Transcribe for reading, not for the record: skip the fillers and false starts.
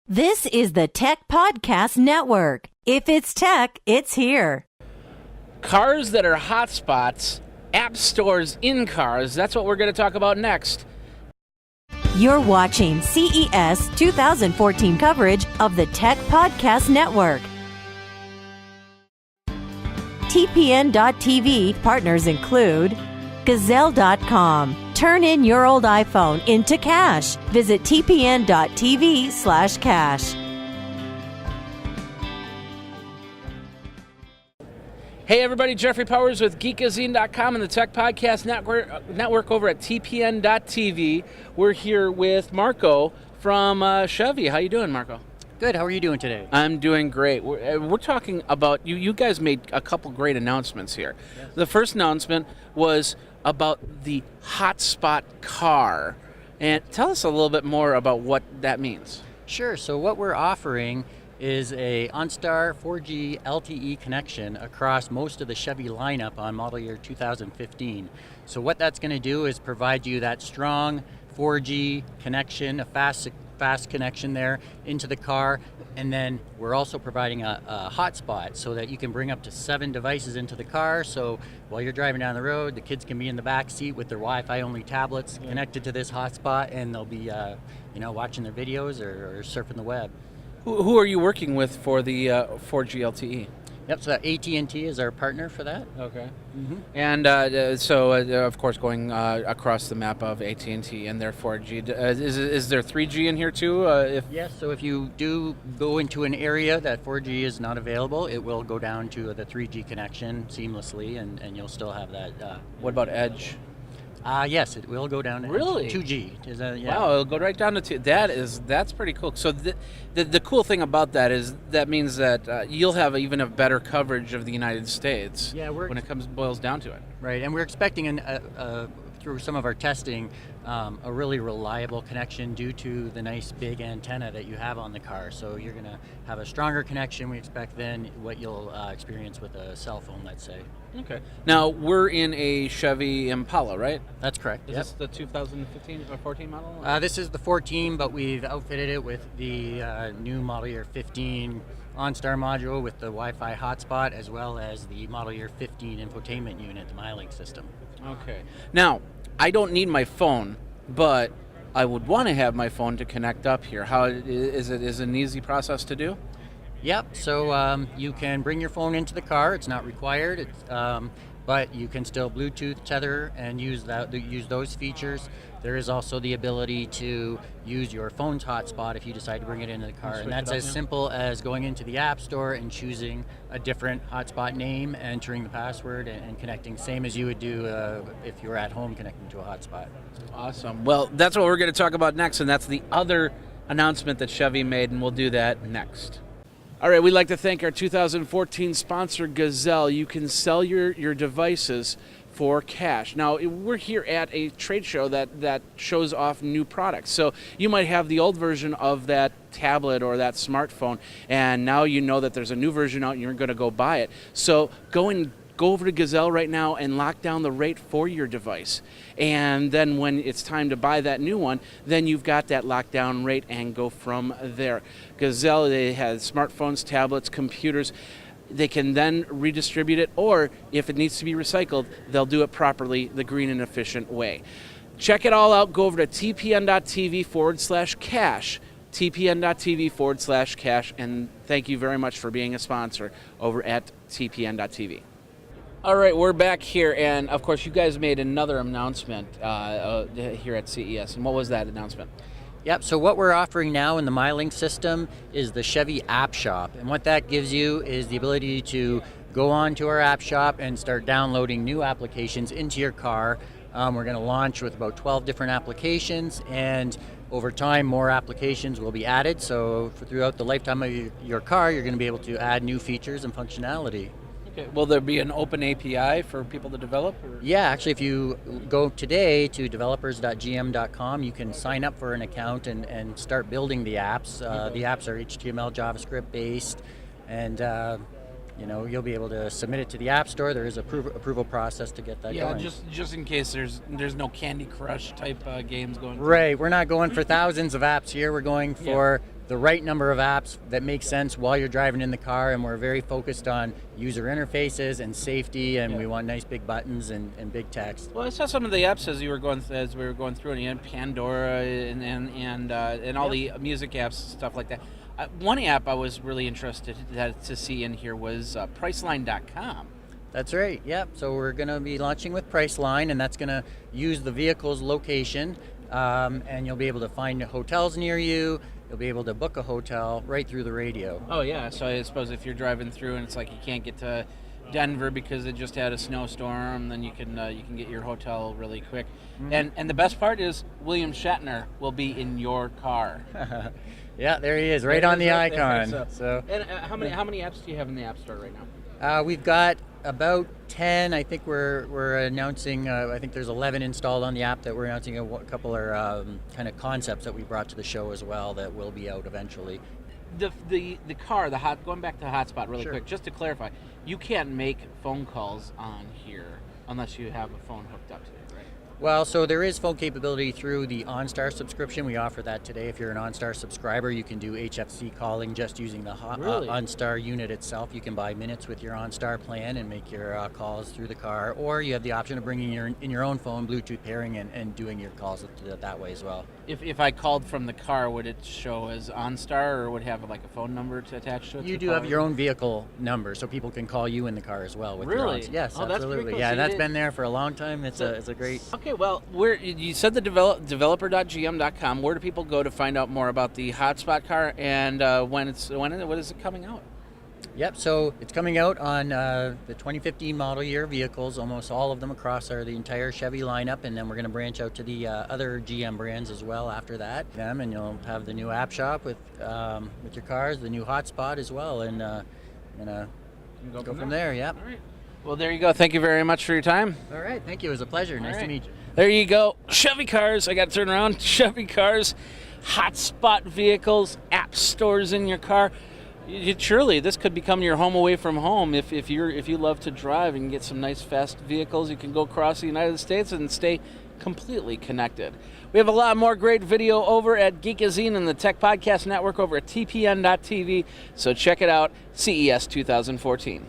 This is the Tech Podcast Network. If it's tech, it's here. Cars that are hotspots, app stores in cars, that's what we're going to talk about next. You're watching CES 2014 coverage of the Tech Podcast Network. TPN.TV partners include Gazelle.com. Turn in your old iPhone into cash. Visit TPN.TV/cash. Hey everybody, Jeffrey Powers with GeekGazine.com and the Tech Podcast Network over at TPN.TV. We're here with Marco from Chevy. How you doing, Marco? Good. How are you doing today? I'm doing great. We're talking about, you guys made a couple great announcements here. Yes. The first announcement was about the Hotspot Car. And tell us a little bit more about what that means. Sure. So what we're offering is a OnStar 4G LTE connection across most of the Chevy lineup on model year 2015. So what that's going to do is provide you that strong 4G connection, a fast connection there into the car, and then we're also providing a hotspot so that you can bring up to 7 devices into the car. So while you're driving down the road, the kids can be in the back seat with their Wi-Fi only tablets connected to this hotspot, and they'll be watching their videos or surfing the web. Who are you working with for the 4G LTE? Yep, so AT&T is our partner for that. Okay. Mm-hmm. And so, of course, going across the map of AT&T and their 4G, is there 3G in here too? Yes, so if you do go into an area that 4G is not available, it will go down to the 3G connection seamlessly, and you'll still have that. What about Edge? Yes, it will go down to really 2G. Yeah. Wow, it'll go right down to 2. That's pretty cool. So the cool thing about that is that means that you'll have even a better coverage of the United States. Yeah, when it boils down to it. Right, and we're expecting through some of our testing a really reliable connection due to the nice big antenna that you have on the car. So you're going to have a stronger connection, we expect, than what you'll experience with a cell phone, let's say. Okay. Now, we're in a Chevy Impala, right? That's correct. Is this the 2015 or 14 model? This is the 14, but we've outfitted it with the new model year 15 OnStar module with the Wi-Fi hotspot, as well as the model year 15 infotainment unit, the MyLink system. Okay. Now, I don't need my phone, but I would want to have my phone to connect up here. How is it an easy process to do? Yep, so you can bring your phone into the car. It's not required, but you can still Bluetooth tether and use those features. There is also the ability to use your phone's hotspot if you decide to bring it into the car. And that's as simple as going into the App Store and choosing a different hotspot name, entering the password, and connecting, same as you would do if you were at home connecting to a hotspot. Awesome. Well, that's what we're going to talk about next, and that's the other announcement that Chevy made, and we'll do that next. All right, we'd like to thank our 2014 sponsor, Gazelle. You can sell your devices for cash. Now, we're here at a trade show that shows off new products. So you might have the old version of that tablet or that smartphone, and now you know that there's a new version out and you're going to go buy it. So go over to Gazelle right now and lock down the rate for your device. And then when it's time to buy that new one, then you've got that lockdown rate and go from there. Gazelle, they have smartphones, tablets, computers. They can then redistribute it, or if it needs to be recycled, they'll do it properly, the green and efficient way. Check it all out. Go over to TPN.TV/cash. TPN.TV/cash. And thank you very much for being a sponsor over at TPN.TV. All right, we're back here, and of course, you guys made another announcement here at CES. And what was that announcement? Yep, so what we're offering now in the MyLink system is the Chevy App Shop. And what that gives you is the ability to go on to our App Shop and start downloading new applications into your car. We're going to launch with about 12 different applications, and over time, more applications will be added. So throughout the lifetime of your car, you're going to be able to add new features and functionality. Okay. Will there be an open API for people to develop? Or? Yeah, actually, if you go today to developers.gm.com, you can sign up for an account and start building the apps. The apps are HTML, JavaScript based, and you'll be able to submit it to the App Store. There is an approval process to get that going. Yeah, just in case there's no Candy Crush type games going. Right, we're not going for thousands of apps here. We're going for the right number of apps that make sense while you're driving in the car, and we're very focused on user interfaces and safety, and we want nice big buttons and big text. Well, I saw some of the apps as we were going through, and you had Pandora and all the music apps, stuff like that. One app I was really interested to see in here was Priceline.com. That's right, yep. So we're going to be launching with Priceline, and that's going to use the vehicle's location, and you'll be able to find hotels near you. You'll be able to book a hotel right through the radio. Oh, yeah. So I suppose if you're driving through and it's like you can't get to Denver because it just had a snowstorm, then you can get your hotel really quick. Mm-hmm. And the best part is William Shatner will be in your car. Yeah, there he is, right on the icon. So, and how many apps do you have in the App Store right now? We've got about 10. I think we're announcing. I think there's 11 installed on the app that we're announcing. A couple are kind of concepts that we brought to the show as well that will be out eventually. The car, going back to the hotspot really quick, just to clarify, you can't make phone calls on here unless you have a phone hooked up to it, right? Well, so there is phone capability through the OnStar subscription. We offer that today. If you're an OnStar subscriber, you can do HFC calling just using the OnStar unit itself. You can buy minutes with your OnStar plan and make your calls through the car, or you have the option of bringing in your own phone, Bluetooth pairing, and doing your calls that way as well. If I called from the car, would it show as OnStar, or would it have like a phone number attached to it? You do have your own vehicle number, so people can call you in the car as well. With really? Yes, absolutely. That's pretty cool. Yeah, that's been there for a long time. It's a great. Okay, well, you said the developer.gm.com. Where do people go to find out more about the Hotspot car, and when is it coming out? Yep, so it's coming out on the 2015 model year vehicles, almost all of them across the entire Chevy lineup, and then we're going to branch out to the other GM brands as well after that. And you'll have the new app shop with your cars, the new Hotspot as well, and go from there. Yep. All right. Well, there you go. Thank you very much for your time. All right, thank you. It was a pleasure. Nice to meet you. There you go. Chevy cars. I got to turn around. Chevy cars, Hotspot vehicles, app stores in your car. Surely this could become your home away from home. If you love to drive and get some nice fast vehicles, you can go across the United States and stay completely connected. We have a lot more great video over at Geekazine and the Tech Podcast Network over at TPN.TV. So check it out, CES 2014.